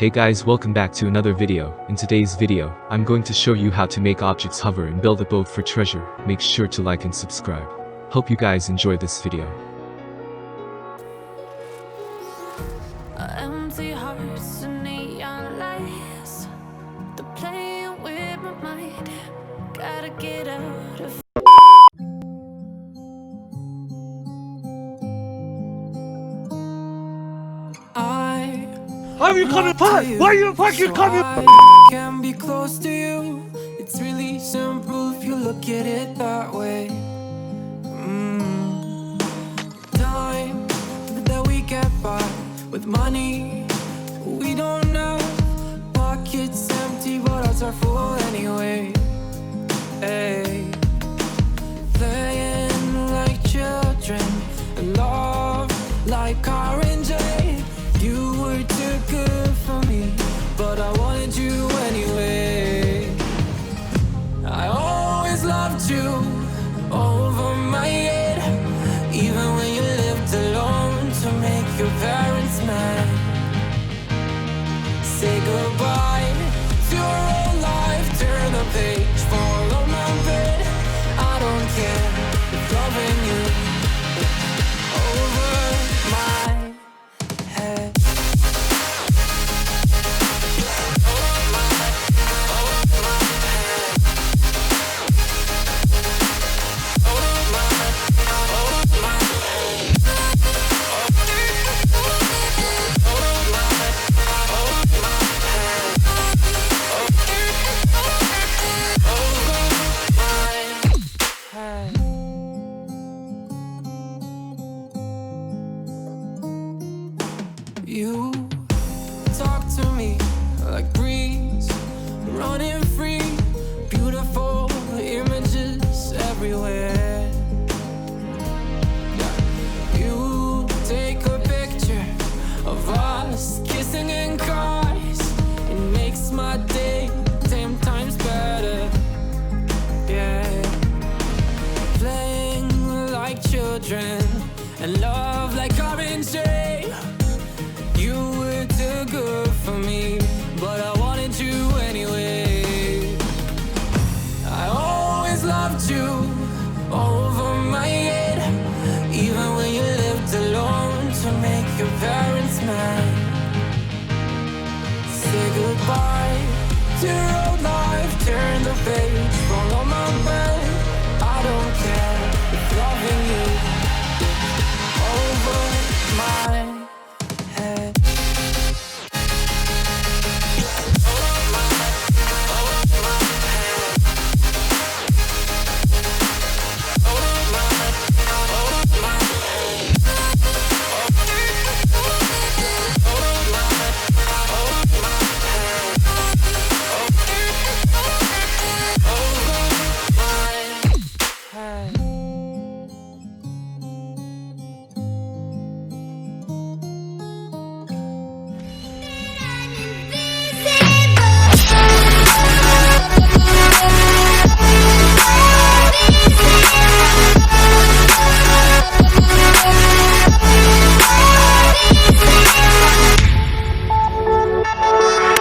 Hey guys, welcome back to another video. In today's video, I'm going to show you how to make objects hover and build a boat for Tresure. Make sure to like and subscribe. Hope you guys enjoy this video. Empty hearts and neon lights, they're playing with my mind. Gotta get out of Why are you coming apart? Why are you fucking coming? I can be close to you. It's really simple if you look at it that way. Time that we get by with money we don't know. Pockets empty but hearts are full anyway. Hey. Playing like children and love like orange. You were too good for me, but I wanted you anyway. I always loved you over my head, even when you lived alone to make your parents mad. Say goodbye to your old life, turn the page, fall on my bed. I don't care if loving you over my head. You talk to me like breeze, running free, beautiful images everywhere. Yeah. You take a picture of us kissing in cars, it makes my day 10 times better. Yeah. Playing like children and love like orange. You were too good for me, but I wanted you anyway. I always loved you over my head, even when you lived alone to make your parents mad. Say goodbye to your old life, turn the page, fall on my bed. I don't care if loving you over my